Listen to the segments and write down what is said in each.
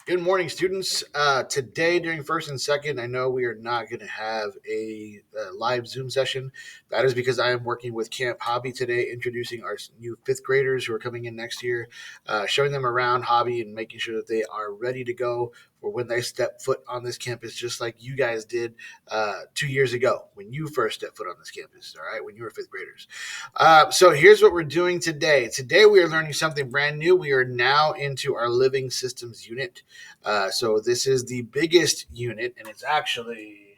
Good morning, students. Today, during first and second, I know we are not going to have a live Zoom session. That is because I am working with Camp Hobby today, introducing our new fifth graders who are coming in next year, showing them around Hobby and making sure that they are ready to go for when they step foot on this campus, just like you guys did 2 years ago when you first stepped foot on this campus, all right, when you were fifth graders. So here's what we're doing today. Today, we are learning something brand new. We are now into our living systems unit. So this is the biggest unit, and it's actually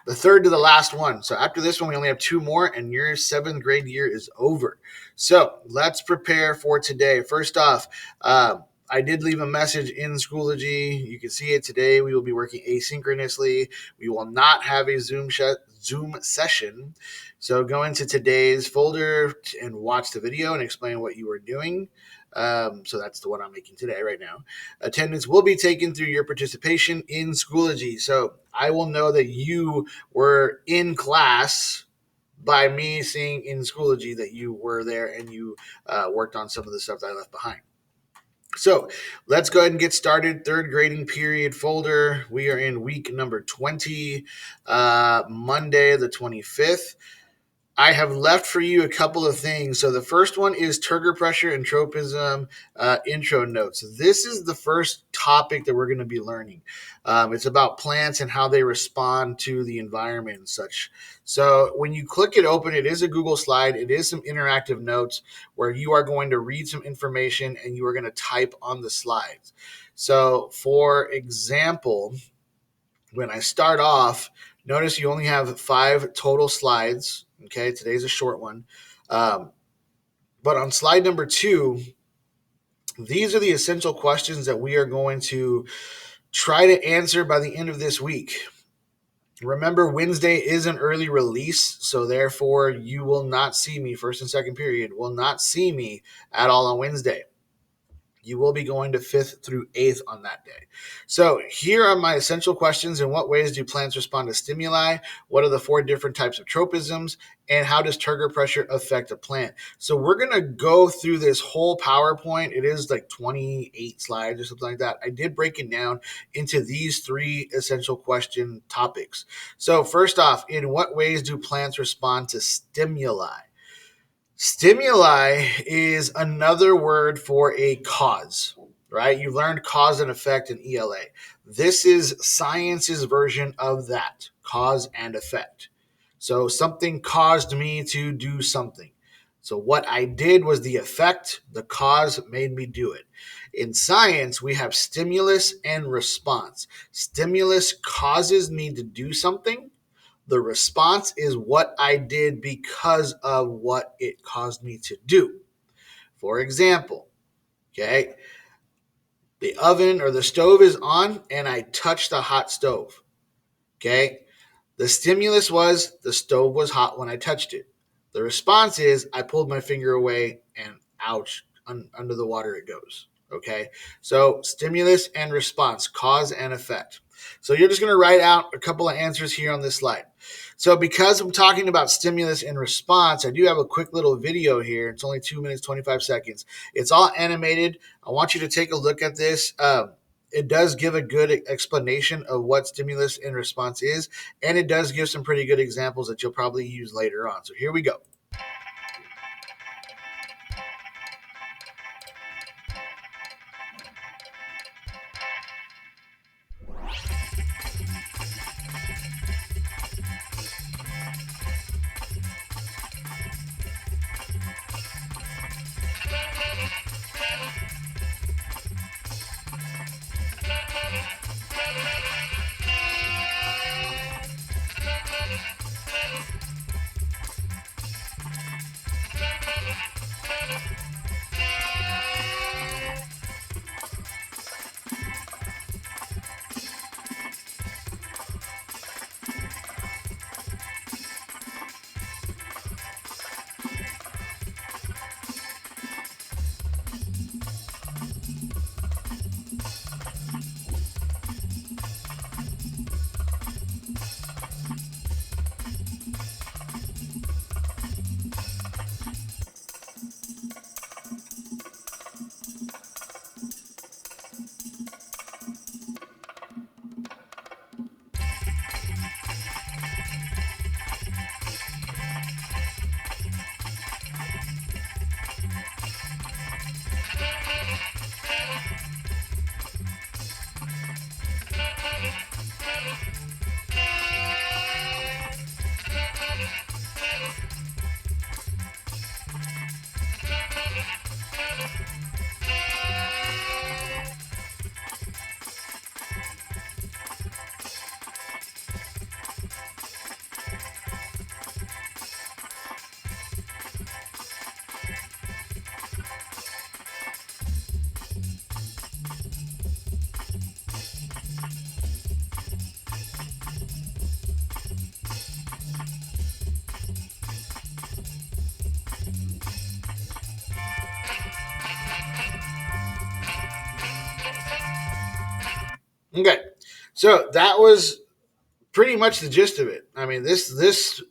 the third to the last one. So after this one, we only have two more, and your seventh grade year is over. So let's prepare for today. First off, I did leave a message in Schoology. You can see it today. We will be working asynchronously. We will not have a Zoom session. So go into today's folder and watch the video and explain what you are doing. So that's the one I'm making today right now. Attendance will be taken through your participation in Schoology. So I will know that you were in class by me seeing in Schoology that you were there and you worked on some of the stuff that I left behind. So let's go ahead and get started. Third grading period folder. We are in week number 20, Monday the 25th. I have left for you a couple of things. So the first one is turgor pressure and tropism intro notes. This is the first topic that we're going to be learning. It's about plants and how they respond to the environment and such. So when you click it open, it is a Google slide. It is some interactive notes where you are going to read some information and you are going to type on the slides. So for example, when I start off, notice you only have 5 total slides. Okay, today's a short one. But on slide number 2, these are the essential questions that we are going to try to answer by the end of this week. Remember, Wednesday is an early release, so therefore you will not see me, first and second period, will not see me at all on Wednesday. You will be going to 5th through 8th on that day. So here are my essential questions. In what ways do plants respond to stimuli? What are the 4 different types of tropisms? And how does turgor pressure affect a plant? So we're going to go through this whole PowerPoint. It is like 28 slides or something like that. I did break it down into these 3 essential question topics. So first off, in what ways do plants respond to stimuli? Stimuli is another word for a cause, right? You learned cause and effect in ELA. This is science's version of that, cause and effect. So something caused me to do something. So what I did was the effect, the cause made me do it. In science, we have stimulus and response. Stimulus causes me to do something. The response is what I did because of what it caused me to do. For example, okay, the oven or the stove is on and I touched the hot stove. Okay, the stimulus was the stove was hot when I touched it. The response is I pulled my finger away and ouch, under the water it goes. Okay, so stimulus and response, cause and effect. So you're just going to write out a couple of answers here on this slide. So because I'm talking about stimulus and response, I do have a quick little video here. It's only 2 minutes, 25 seconds. It's all animated. I want you to take a look at this. It does give a good explanation of what stimulus and response is, and it does give some pretty good examples that you'll probably use later on. So here we go. Okay, so that was pretty much the gist of it. I mean, this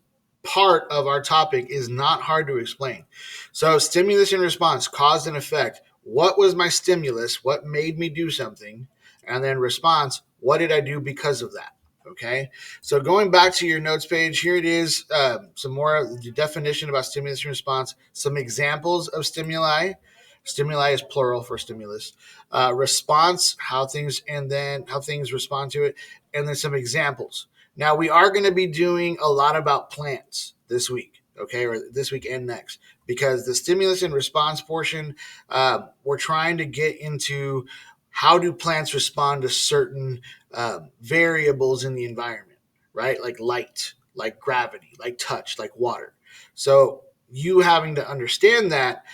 part of our topic is not hard to explain. So, stimulus and response, cause and effect. What was my stimulus? What made me do something? And then response, what did I do because of that? Okay. So, going back to your notes page, here it is. Some more of the definition about stimulus and response, some examples of stimuli. Stimuli is plural for stimulus. Response, how things, and then how things respond to it, and then some examples. Now, we are going to be doing a lot about plants this week, okay, or this week and next, because the stimulus and response portion, we're trying to get into how do plants respond to certain variables in the environment, right? Like light, like gravity, like touch, like water. So, you having to understand that,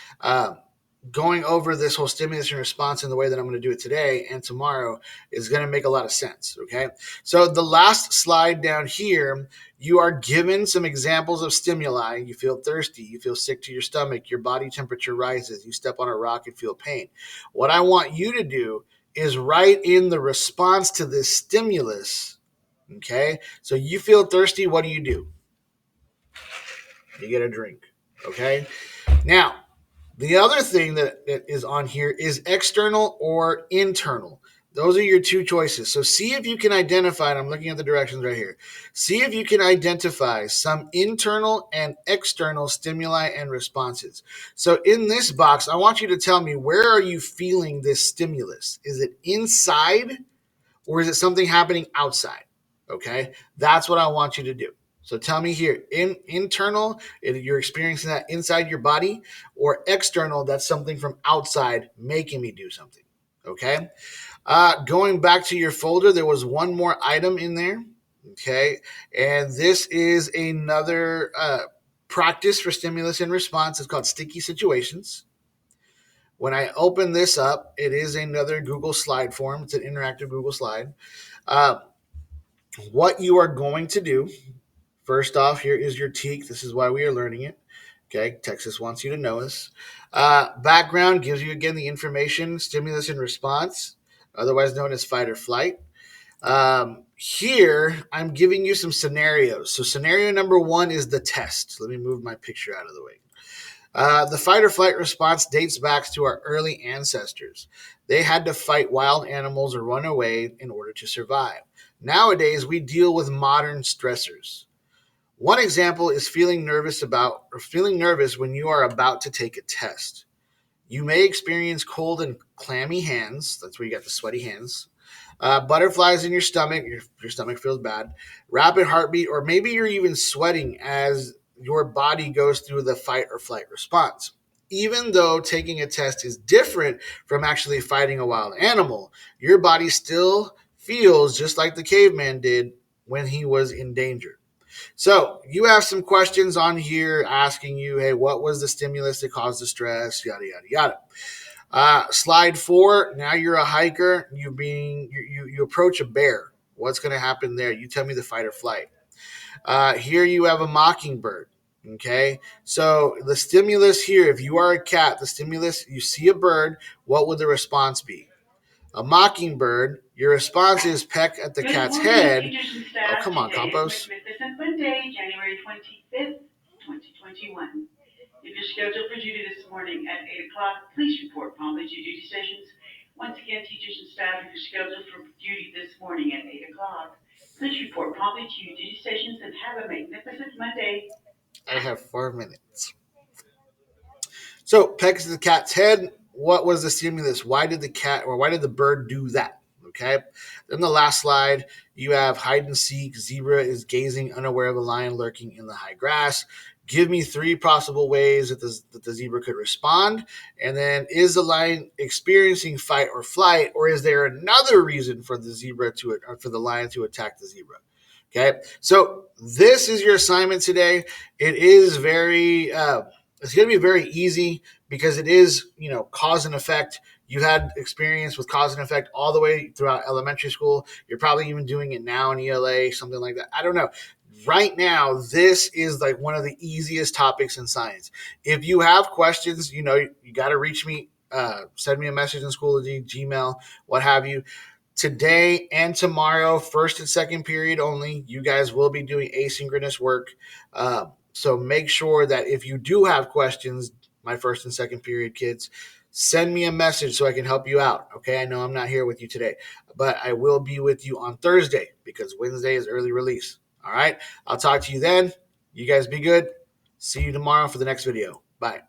going over this whole stimulus and response in the way that I'm going to do it today and tomorrow is going to make a lot of sense. Okay. So the last slide down here, you are given some examples of stimuli. You feel thirsty. You feel sick to your stomach. Your body temperature rises. You step on a rock and feel pain. What I want you to do is write in the response to this stimulus. Okay. So you feel thirsty. What do? You get a drink. Okay. Now, the other thing that is on here is external or internal. Those are your two choices. So see if you can identify, and I'm looking at the directions right here. See if you can identify some internal and external stimuli and responses. So in this box, I want you to tell me, where are you feeling this stimulus? Is it inside or is it something happening outside? Okay, that's what I want you to do. So tell me here, internal, if you're experiencing that inside your body, or external, that's something from outside making me do something. Okay. Going back to your folder, there was one more item in there. Okay. And this is another practice for stimulus and response. It's called sticky situations. When I open this up, it is another Google slide form. It's an interactive Google slide. Uh, what you are going to do, first off, here is your teak. This is why we are learning it. Okay, Texas wants you to know this. Background gives you again the information, stimulus and response, otherwise known as fight or flight. Here, I'm giving you some scenarios. So, scenario number one is the test. Let me move my picture out of the way. The fight or flight response dates back to our early ancestors. They had to fight wild animals or run away in order to survive. Nowadays, we deal with modern stressors. One example is feeling nervous when you are about to take a test. You may experience cold and clammy hands. That's where you got the sweaty hands. Butterflies in your stomach. Your stomach feels bad. Rapid heartbeat, or maybe you're even sweating as your body goes through the fight or flight response. Even though taking a test is different from actually fighting a wild animal, your body still feels just like the caveman did when he was in danger. So you have some questions on here asking you, hey, what was the stimulus that caused the stress? Yada yada yada. Slide 4. Now you're a hiker. You approach a bear. What's going to happen there? You tell me the fight or flight. Here you have a mockingbird. Okay, so the stimulus here, if you are a cat, the stimulus, you see a bird, what would the response be? A mockingbird, your response is peck at the cat's head. Oh, come on, Campos. Monday, January 25th, 2021. If you're scheduled for duty this morning at 8 o'clock, please report promptly to duty stations. Once again, teachers and staff, if you're scheduled for duty this morning at 8 o'clock, please report promptly to your duty stations and have a magnificent Monday. I have 4 minutes. So, pecks the cat's head. What was the stimulus? Why did the bird do that? Okay. Then the last slide, you have hide and seek. Zebra is gazing, unaware of a lion lurking in the high grass. Give me 3 possible ways that the zebra could respond. And then, is the lion experiencing fight or flight, or is there another reason for the lion to attack the zebra? Okay. So this is your assignment today. It is it's going to be very easy because it is, cause and effect. You had experience with cause and effect all the way throughout elementary school. You're probably even doing it now in ELA, something like that. I don't know. Right now, this is like one of the easiest topics in science. If you have questions, you got to reach me, send me a message in Schoology, Gmail, what have you. today and tomorrow, first and second period only, you guys will be doing asynchronous work. So make sure that if you do have questions, my first and second period kids, send me a message so I can help you out. Okay, I know I'm not here with you today, but I will be with you on Thursday because Wednesday is early release. All right, I'll talk to you then. You guys be good. See you tomorrow for the next video. Bye.